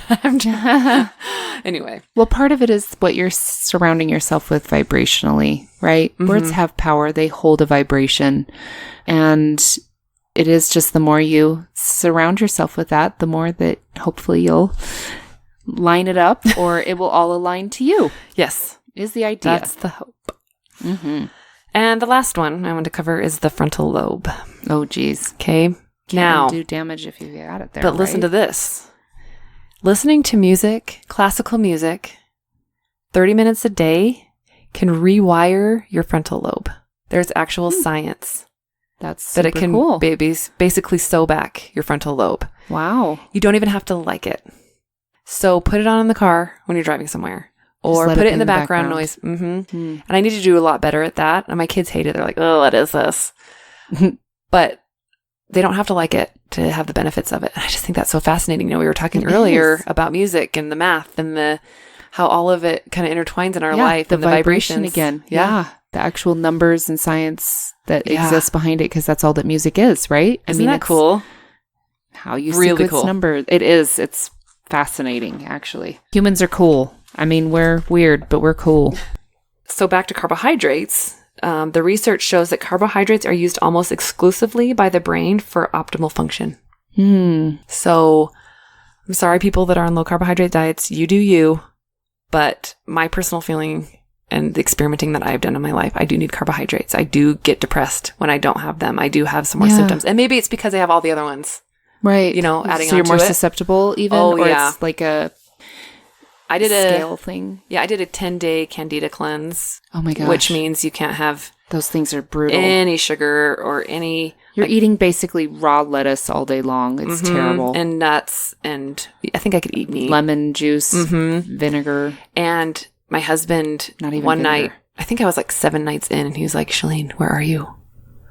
anyway. Well, part of it is what you're surrounding yourself with vibrationally, right? Mm-hmm. Words have power. They hold a vibration. And it is just the more you surround yourself with that, the more that hopefully you'll line it up or it will all align to you. Yes. Is the idea. That's the hope. Mm-hmm. And the last one I want to cover is the frontal lobe. Oh, geez. Okay. Now, do damage if you got it there. But listen to this. Listening to music, classical music, 30 minutes a day can rewire your frontal lobe. There's actual science. That's super that it can cool. Basically sew back your frontal lobe. Wow. You don't even have to like it. So put it on in the car when you're driving somewhere. Or put it in the background noise. Mm-hmm. And I need to do a lot better at that. And my kids hate it. They're like, oh, what is this? But they don't have to like it to have the benefits of it. And I just think that's so fascinating. You know, we were talking earlier about music and the math and how all of it kind of intertwines in our life. And the vibration again. Yeah. The actual numbers and science that exists behind it, because that's all that music is, right? Isn't that cool? How you sequence numbers. It is. It's fascinating, actually. Humans are cool. I mean, we're weird, but we're cool. So back to carbohydrates. The research shows that carbohydrates are used almost exclusively by the brain for optimal function. So I'm sorry, people that are on low carbohydrate diets, you do you. But my personal feeling and the experimenting that I've done in my life, I do need carbohydrates. I do get depressed when I don't have them. I do have some more symptoms. And maybe it's because I have all the other ones. Right. You know, adding on to it. So you're more susceptible even? Oh, or yeah. It's like a scale thing? Yeah, I did a 10-day Candida cleanse. Oh my gosh. Which means you can't have... Those things are brutal. Any sugar or any... You're eating basically raw lettuce all day long. It's terrible. And nuts. And I think I could eat meat. Lemon juice, vinegar. And my husband, not even one vinegar. Night, I think I was like 7 nights in, and he was like, Chalene, where are you?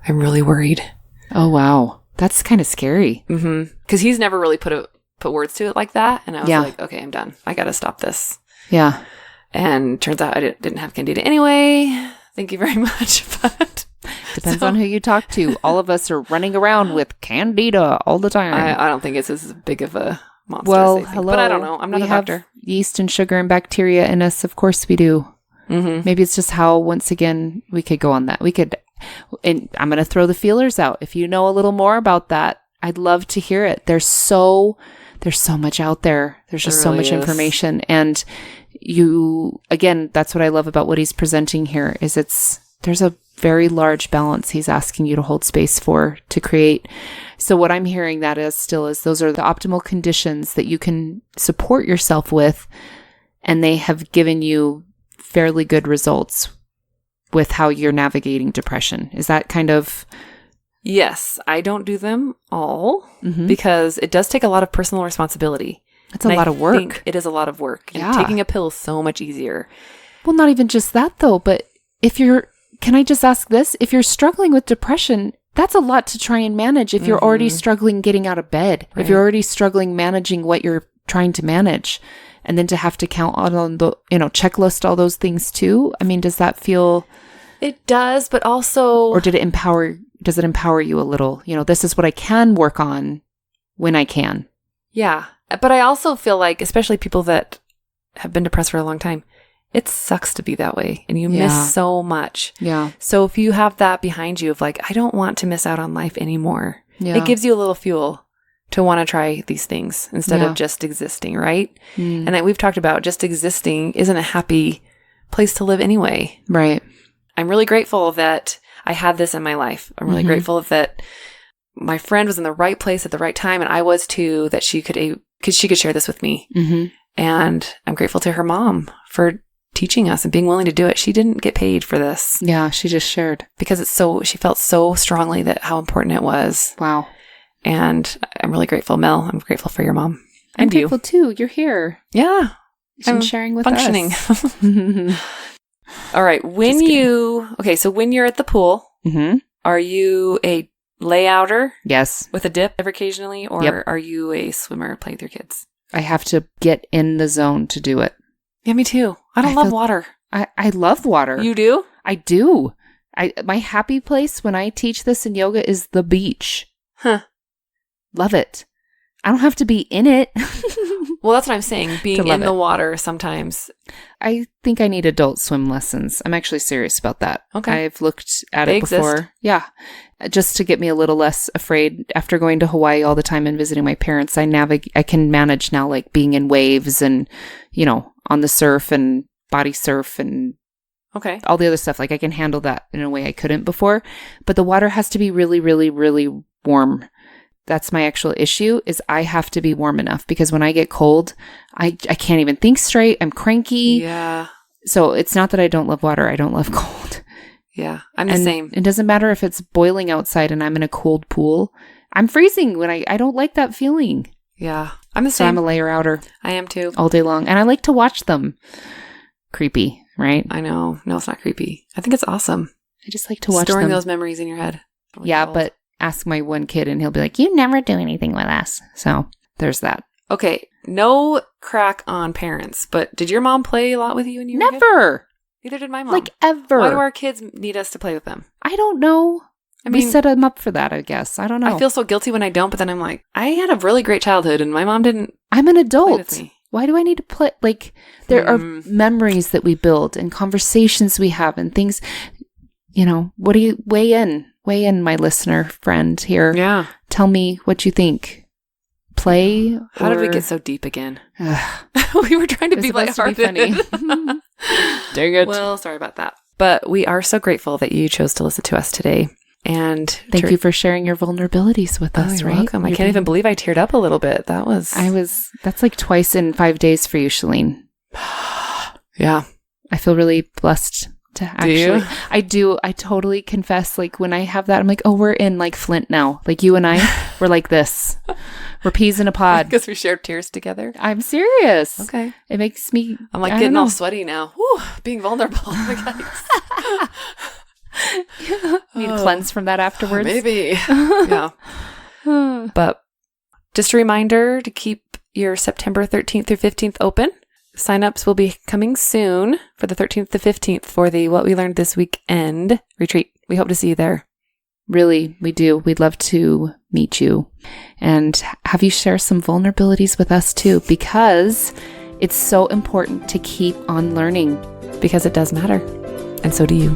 I'm really worried. Oh, wow. That's kind of scary. Because he's never really put words to it like that. And I was like, okay, I'm done. I got to stop this. Yeah. And turns out I didn't have Candida anyway. Thank you very much. But depends on who you talk to. All of us are running around with Candida all the time. I don't think it's as big of a monster. Well, hello. But I don't know. I'm not a doctor. Have yeast and sugar and bacteria in us. Of course we do. Maybe it's just how, once again, we could go on that. We could, and I'm going to throw the feelers out. If you know a little more about that, I'd love to hear it. There's so much out there. There's just so much information. And again, that's what I love about what he's presenting here is there's a very large balance he's asking you to hold space to create. So what I'm hearing that is those are the optimal conditions that you can support yourself with. And they have given you fairly good results with how you're navigating depression. Is that kind of... Yes, I don't do them all because it does take a lot of personal responsibility. It's a lot of work. It is a lot of work. And taking a pill is so much easier. Well, not even just that though, but can I just ask this? If you're struggling with depression, that's a lot to try and manage if you're already struggling getting out of bed, if you're already struggling managing what you're trying to manage, and then to have to count on the, checklist all those things too. I mean, does that feel... It does, but also... Or does it empower you a little? This is what I can work on when I can. Yeah. But I also feel like, especially people that have been depressed for a long time, it sucks to be that way. And you miss so much. Yeah. So if you have that behind you of like, I don't want to miss out on life anymore. Yeah. It gives you a little fuel to want to try these things instead of just existing, right? And that we've talked about, just existing isn't a happy place to live anyway. Right. I'm really grateful that I had this in my life. I'm really grateful that my friend was in the right place at the right time, and I was too, that she could share this with me. And I'm grateful to her mom for teaching us and being willing to do it. She didn't get paid for this. Yeah, she just shared. Because she felt so strongly that how important it was. Wow. And I'm really grateful, Mel. I'm grateful for your mom. I'm grateful too. You're here. Yeah. I'm sharing with functioning. us. All right. When you're at the pool, are you a layouter? Yes. With a dip every occasionally? Or are you a swimmer playing with your kids? I have to get in the zone to do it. Yeah, me too. I love water. I love water. You do? I do. My happy place when I teach this in yoga is the beach. Huh. Love it. I don't have to be in it. Well, that's what I'm saying. Being in the water sometimes. I think I need adult swim lessons. I'm actually serious about that. Okay. I've looked at it before. Exist. Yeah. Just to get me a little less afraid. After going to Hawaii all the time and visiting my parents, I can manage now, like being in waves and, on the surf and body surf and all the other stuff. Like I can handle that in a way I couldn't before. But the water has to be really, really, really warm. That's my actual issue, is I have to be warm enough, because when I get cold, I can't even think straight. I'm cranky. Yeah. So it's not that I don't love water. I don't love cold. Yeah. I'm the same. It doesn't matter if it's boiling outside and I'm in a cold pool. I'm freezing when I don't like that feeling. Yeah. I'm the same. So I'm a layer outer. I am too. All day long. And I like to watch them. Creepy, right? I know. No, it's not creepy. I think it's awesome. I just like to watch Storing them. those memories in your head. Yeah, but ask my one kid and he'll be like, you never do anything with us. So there's that. Okay. No crack on parents, but did your mom play a lot with you when you were a kid? Never. Neither did my mom. Like ever. Why do our kids need us to play with them? I don't know. I mean, we set them up for that, I guess. I don't know. I feel so guilty when I don't, but then I'm like, I had a really great childhood and my mom didn't. I'm an adult. Play with me. Why do I need to play? Like, there are memories that we build and conversations we have and things, what do you weigh in? Weigh in, my listener friend here. Yeah. Tell me what you think. Play? How did we get so deep again? We were trying to be lighthearted. Funny. Dang it. Well, sorry about that. But we are so grateful that you chose to listen to us today. And thank you for sharing your vulnerabilities with us, you're right? Welcome. I can't even believe I teared up a little bit. That's like twice in 5 days for you, Chalene. Yeah. I feel really blessed to actually. Do you? I do. I totally confess. Like when I have that, I'm like, oh, we're in like Flint now. Like you and I, we're like this. We're peas in a pod. Because we shared tears together. I'm serious. Okay. It makes me. I'm like getting all sweaty now. Whew, being vulnerable. Need to cleanse from that afterwards. Maybe. Yeah. But just a reminder to keep your September 13th through 15th open. Signups will be coming soon for the 13th to 15th for the What We Learned This Weekend retreat. We hope to see you there. Really, we do. We'd love to meet you and have you share some vulnerabilities with us too, because it's so important to keep on learning. Because it does matter. And so do you.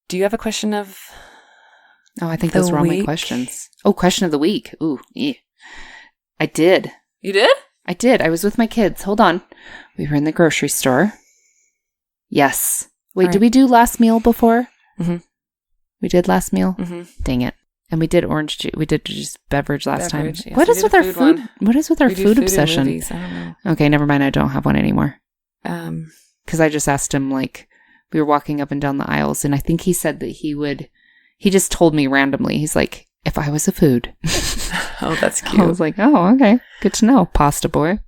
Do you have a question of Oh, I think those were all my questions. Oh, question of the week. Ooh, yeah. I did. You did? I did. I was with my kids. Hold on. We were in the grocery store. Yes. Wait, did we do last meal before? Mm-hmm. We did last meal? Mm-hmm. Dang it. And we did orange juice. We did just beverage last time. Yes, what is with our food? One. What is with our food obsession? Movies. I don't know. Okay, never mind. I don't have one anymore. Because I just asked him, like, we were walking up and down the aisles, and I think he said that he just told me randomly. He's like, if I was a food. Oh, that's cute. I was like, oh, okay. Good to know. Pasta boy.